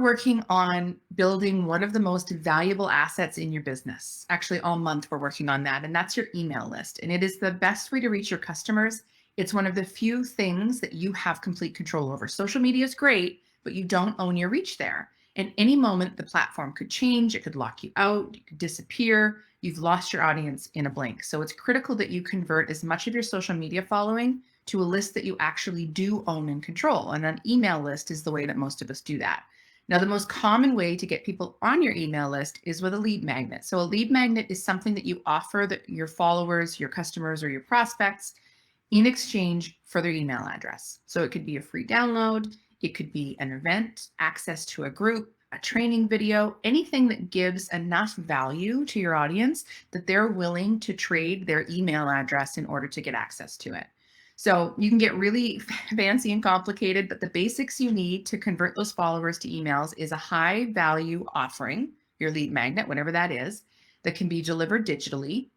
working on building one of the most valuable assets in your business. Actually, all month we're working on that, and that's your email list. And it is the best way to reach your customers. It's one of the few things that you have complete control over. Social media is great, but you don't own your reach there. And any moment, the platform could change, it could lock you out, you could disappear, you've lost your audience in a blink. So it's critical that you convert as much of your social media following to a list that you actually do own and control. And an email list is the way that most of us do that. Now, the most common way to get people on your email list is with a lead magnet. So a lead magnet is something that you offer that your followers, your customers, or your prospects in exchange for their email address. So it could be a free download, it could be an event, access to a group, a training video, anything that gives enough value to your audience that they're willing to trade their email address in order to get access to it. So you can get really fancy and complicated, but the basics you need to convert those followers to emails is a high value offering, your lead magnet, whatever that is, that can be delivered digitally,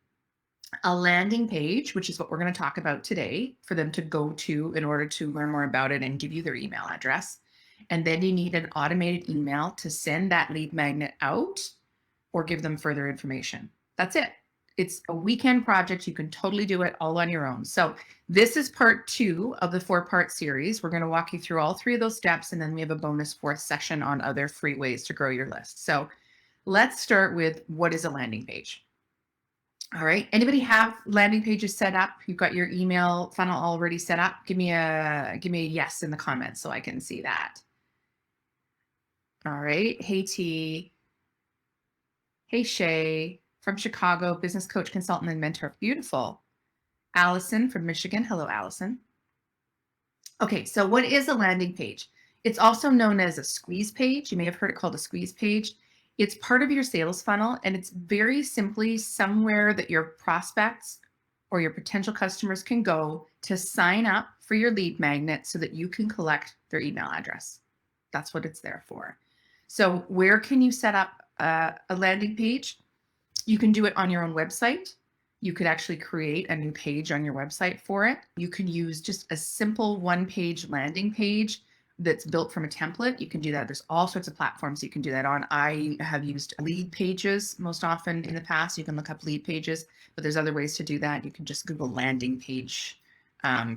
a landing page, which is what we're going to talk about today for them to go to in order to learn more about it and give you their email address. And then you need an automated email to send that lead magnet out or give them further information. That's it. It's a weekend project. You can totally do it all on your own. So this is part 2 of the 4-part series. We're going to walk you through all 3 of those steps, and then we have a bonus 4th section on other free ways to grow your list. So let's start with, what is a landing page? All right. Anybody have landing pages set up? You've got your email funnel already set up? Give me a yes in the comments so I can see that. All right. Hey T. Hey Shay from Chicago, business coach, consultant, and mentor. Beautiful. Allison from Michigan. Hello, Allison. Okay, so what is a landing page? It's also known as a squeeze page. You may have heard it called a squeeze page. It's part of your sales funnel, and it's very simply somewhere that your prospects or your potential customers can go to sign up for your lead magnet so that you can collect their email address. That's what it's there for. So where can you set up a landing page? You can do it on your own website. You could actually create a new page on your website for it. You can use just a simple 1-page landing page that's built from a template. You can do that. There's all sorts of platforms you can do that on. I have used lead pages most often in the past. You can look up lead pages, but there's other ways to do that. You can just Google landing page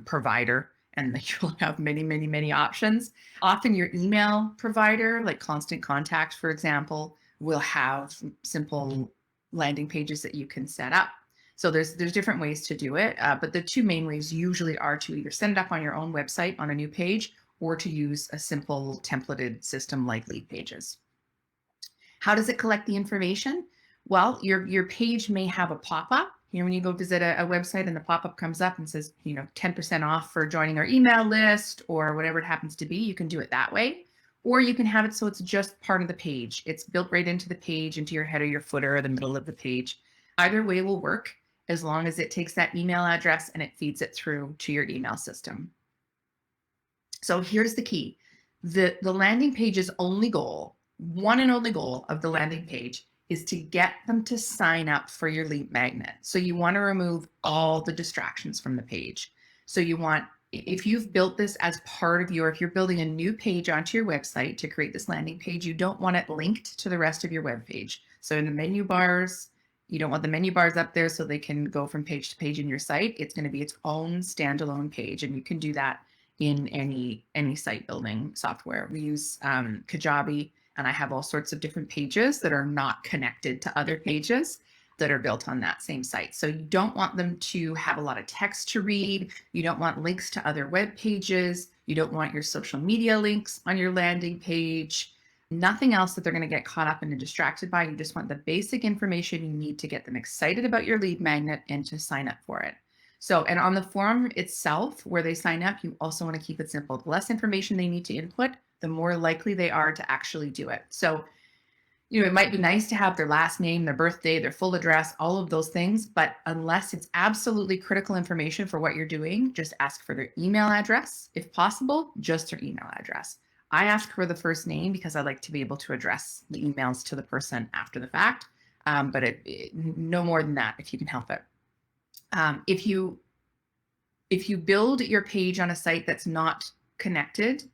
provider, and you'll have many, many, many options. Often your email provider, like Constant Contact, for example, will have simple landing pages that you can set up. So there's different ways to do it, but the 2 main ways usually are to either send it up on your own website on a new page, or to use a simple templated system like lead pages. How does it collect the information? Well, your page may have a pop-up. When you go visit a website and the pop-up comes up and says, 10% off for joining our email list, or whatever it happens to be, you can do it that way. Or you can have it so it's just part of the page. It's built right into the page, into your header, your footer, or the middle of the page. Either way will work as long as it takes that email address and it feeds it through to your email system. So here's the key. The landing page's only goal, one and only goal of the landing page, is to get them to sign up for your lead magnet. So you want to remove all the distractions from the page. So you want, if you've built this as part of if you're building a new page onto your website to create this landing page, you don't want it linked to the rest of your web page. So in the menu bars, you don't want the menu bars up there so they can go from page to page in your site. It's going to be its own standalone page, and you can do that in any site building software. We use Kajabi, and I have all sorts of different pages that are not connected to other pages that are built on that same site. So you don't want them to have a lot of text to read. You don't want links to other web pages. You don't want your social media links on your landing page. Nothing else that they're going to get caught up and distracted by. You just want the basic information you need to get them excited about your lead magnet and to sign up for it. So, and on the form itself, where they sign up, you also want to keep it simple. The less information they need to input, the more likely they are to actually do it. So, it might be nice to have their last name, their birthday, their full address, all of those things, but unless it's absolutely critical information for what you're doing, just ask for their email address. If possible, just their email address. I ask for the first name because I like to be able to address the emails to the person after the fact, but no more than that if you can help it. If you build your page on a site that's not connected,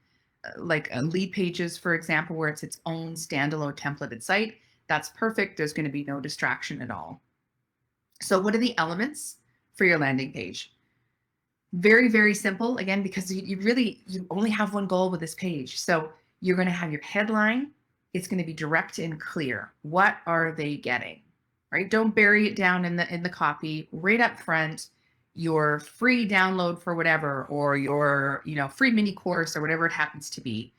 like lead pages, for example, where it's its own standalone templated site, that's perfect. There's going to be no distraction at all. So what are the elements for your landing page? Very, very simple, again, because you only have one goal with this page. So you're going to have your headline. It's going to be direct and clear. What are they getting? Right? Don't bury it down in the copy. Right up front, your free download for whatever, or your free mini course, or whatever it happens to be.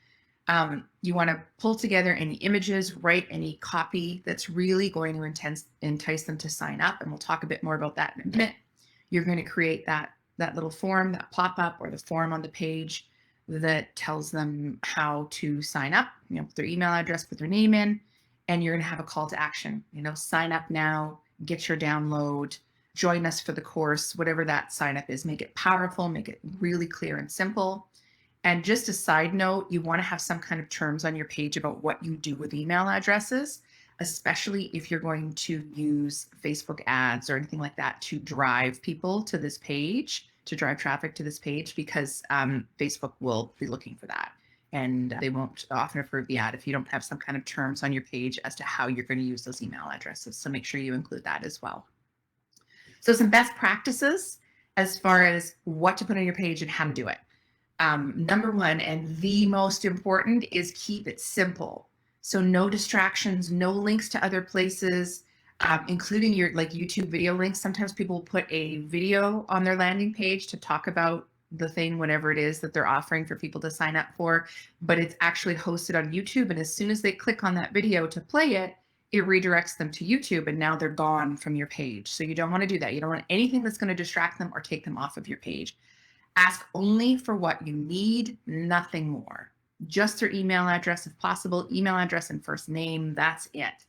You want to pull together any images, write any copy that's really going to entice them to sign up. And we'll talk a bit more about that in a minute. You're going to create that little form, that pop-up, or the form on the page that tells them how to sign up, put their email address, put their name in, and you're going to have a call to action, sign up now, get your download, join us for the course, whatever that sign up is. Make it powerful, make it really clear and simple. And just a side note, you want to have some kind of terms on your page about what you do with email addresses, especially if you're going to use Facebook ads or anything like that to drive people to this page, to drive traffic to this page, because Facebook will be looking for that. And they won't often approve the ad if you don't have some kind of terms on your page as to how you're going to use those email addresses. So make sure you include that as well. So some best practices as far as what to put on your page and how to do it. Number one, and the most important, is keep it simple. So no distractions, no links to other places, including your YouTube video links. Sometimes people will put a video on their landing page to talk about the thing, whatever it is that they're offering for people to sign up for, but it's actually hosted on YouTube. And as soon as they click on that video to play it, it redirects them to YouTube, and now they're gone from your page. So you don't want to do that. You don't want anything that's going to distract them or take them off of your page. Ask only for what you need, nothing more. Just their email address, if possible, email address and first name, that's it.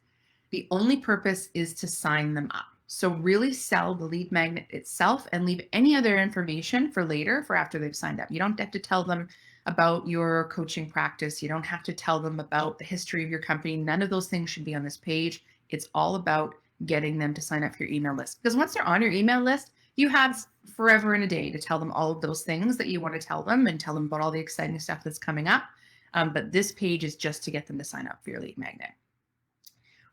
The only purpose is to sign them up. So really sell the lead magnet itself and leave any other information for later, for after they've signed up. You don't have to tell them about your coaching practice. You don't have to tell them about the history of your company. None of those things should be on this page. It's all about getting them to sign up for your email list. Because once they're on your email list, you have forever and a day to tell them all of those things that you want to tell them, and tell them about all the exciting stuff that's coming up. But this page is just to get them to sign up for your lead magnet.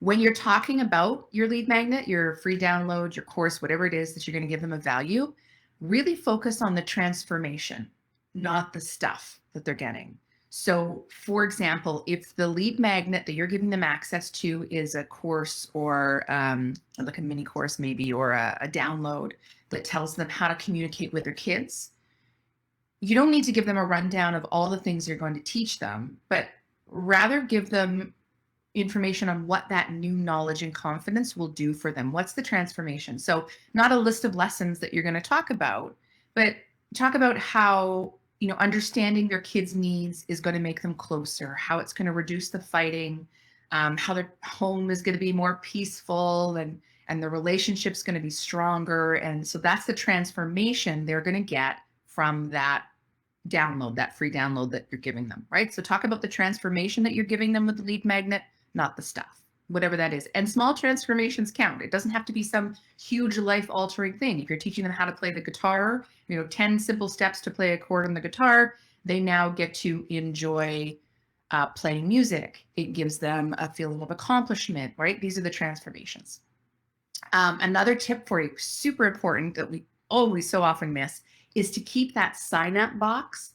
When you're talking about your lead magnet, your free download, your course, whatever it is that you're going to give them a value, really focus on the transformation, not the stuff that they're getting. So for example, if the lead magnet that you're giving them access to is a course, or like a mini course maybe, or a download that tells them how to communicate with their kids, you don't need to give them a rundown of all the things you're going to teach them, but rather give them information on what that new knowledge and confidence will do for them. What's the transformation? So not a list of lessons that you're going to talk about, but talk about how, understanding their kids' needs is going to make them closer, how it's going to reduce the fighting, how their home is going to be more peaceful, and the relationship's going to be stronger. And so that's the transformation they're going to get from that download, that free download that you're giving them, right? So talk about the transformation that you're giving them with the lead magnet, not the stuff, whatever that is. And small transformations count. It doesn't have to be some huge life-altering thing. If you're teaching them how to play the guitar, 10 simple steps to play a chord on the guitar, they now get to enjoy playing music. It gives them a feeling of accomplishment, right? These are the transformations. Another tip for you, super important, that we always so often miss, is to keep that sign-up box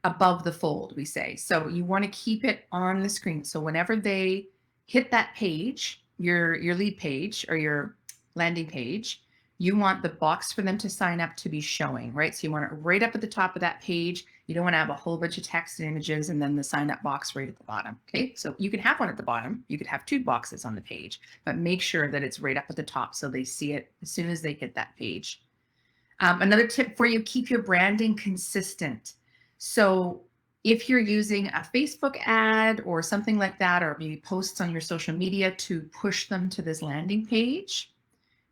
above the fold, we say. So you want to keep it on the screen. So whenever they hit that page, your lead page or your landing page, you want the box for them to sign up to be showing, right? So you want it right up at the top of that page. You don't want to have a whole bunch of text and images and then the sign up box right at the bottom. Okay, so you can have one at the bottom. You could have two boxes on the page, but make sure that it's right up at the top so they see it as soon as they hit that page. Another tip for you, keep your branding consistent. So if you're using a Facebook ad or something like that, or maybe posts on your social media to push them to this landing page,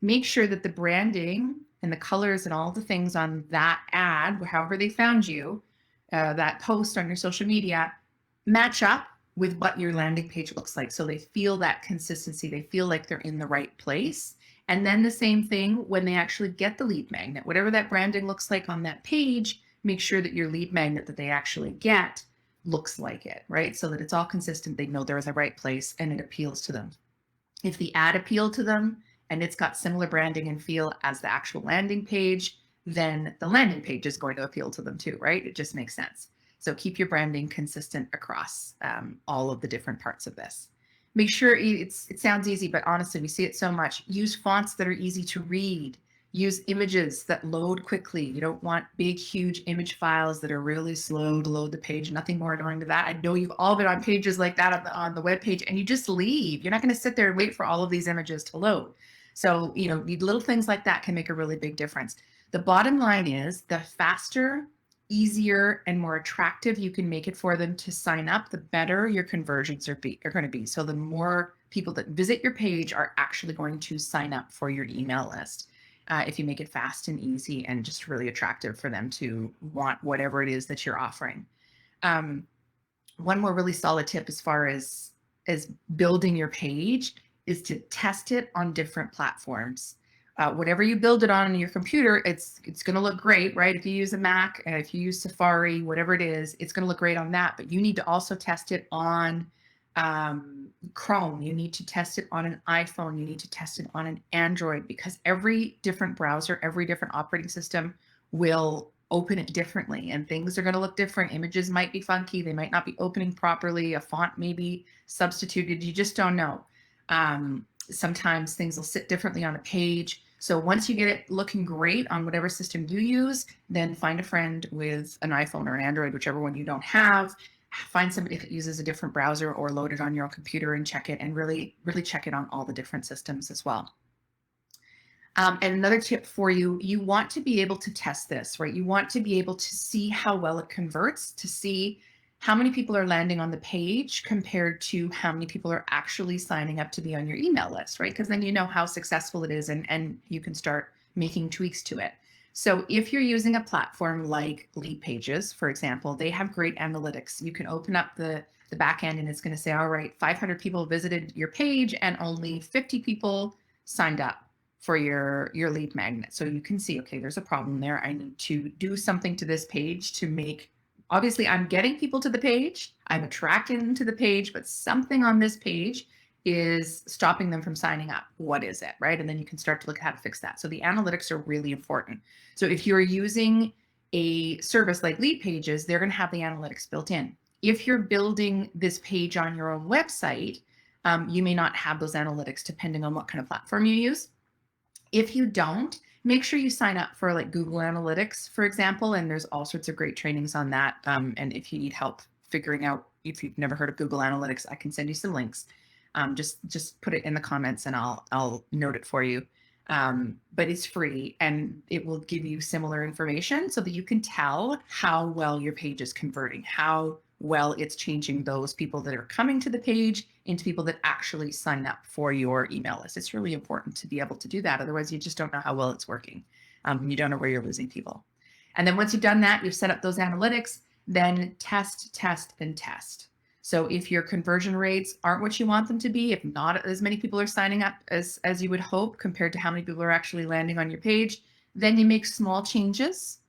make sure that the branding and the colors and all the things on that ad, however they found you, that post on your social media, match up with what your landing page looks like. So they feel that consistency. They feel like they're in the right place. And then the same thing when they actually get the lead magnet, whatever that branding looks like on that page, make sure that your lead magnet that they actually get looks like it, right? So that it's all consistent. They know they're in the right place and it appeals to them. If the ad appealed to them and it's got similar branding and feel as the actual landing page, then the landing page is going to appeal to them too, right? It just makes sense. So keep your branding consistent across all of the different parts of this. Make sure it sounds easy, but honestly, we see it so much. Use fonts that are easy to read. Use images that load quickly. You don't want big, huge image files that are really slow to load the page. Nothing more annoying to that. I know you've all been on pages like that on the web page, and you just leave. You're not going to sit there and wait for all of these images to load. So, little things like that can make a really big difference. The bottom line is the faster, easier, and more attractive you can make it for them to sign up, the better your conversions are going to be. So the more people that visit your page are actually going to sign up for your email list. If you make it fast and easy and just really attractive for them to want whatever it is that you're offering. One more really solid tip as far as building your page is to test it on different platforms. Whatever you build it on your computer, it's going to look great, right? If you use a Mac, if you use Safari, whatever it is, it's going to look great on that. But you need to also test it on Chrome. You need to test it on an iPhone. You need to test it on an Android, because every different browser, every different operating system will open it differently, and things are going to look different. Images might be funky. They might not be opening properly. A font may be substituted. You just don't know. Sometimes things will sit differently on a page. So once you get it looking great on whatever system you use, then find a friend with an iPhone or an Android, whichever one you don't have. Find somebody that uses a different browser or load it on your own computer and check it, and really, really check it on all the different systems as well. And another tip for you, you want to be able to test this, right? You want to be able to see how well it converts, to see how many people are landing on the page compared to how many people are actually signing up to be on your email list, right? Because then you know how successful it is, and you can start making tweaks to it. So if you're using a platform like Lead Pages, for example, they have great analytics. You can open up the back end and it's going to say, all right, 500 people visited your page and only 50 people signed up for your lead magnet. So you can see, okay, there's a problem there. I need to do something to this page to make, obviously I'm getting people to the page, I'm attracting them to the page, but something on this page is stopping them from signing up. What is it, right? And then you can start to look at how to fix that. So the analytics are really important. So if you're using a service like Lead Pages, they're going to have the analytics built in. If you're building this page on your own website, you may not have those analytics depending on what kind of platform you use. If you don't, make sure you sign up for like Google Analytics, for example, and there's all sorts of great trainings on that. And if you need help figuring out, if you've never heard of Google Analytics, I can send you some links. Just put it in the comments and I'll note it for you. But it's free and it will give you similar information so that you can tell how well your page is converting, how well it's changing those people that are coming to the page into people that actually sign up for your email list. It's really important to be able to do that. Otherwise, you just don't know how well it's working. You don't know where you're losing people. And then once you've done that, you've set up those analytics, then test, test, and test. So if your conversion rates aren't what you want them to be, if not as many people are signing up as you would hope compared to how many people are actually landing on your page, then you make small changes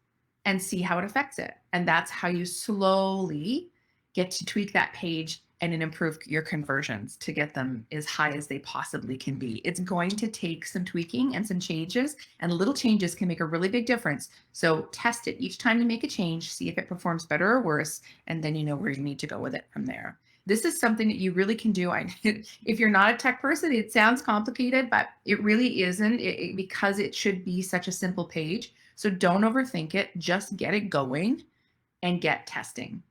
and see how it affects it. And that's how you slowly get to tweak that page and improve your conversions to get them as high as they possibly can be. It's going to take some tweaking and some changes, and little changes can make a really big difference. So test it each time you make a change, see if it performs better or worse, and then you know where you need to go with it from there. This is something that you really can do. If you're not a tech person, it sounds complicated, but it really isn't, because it should be such a simple page. So don't overthink it, just get it going and get testing.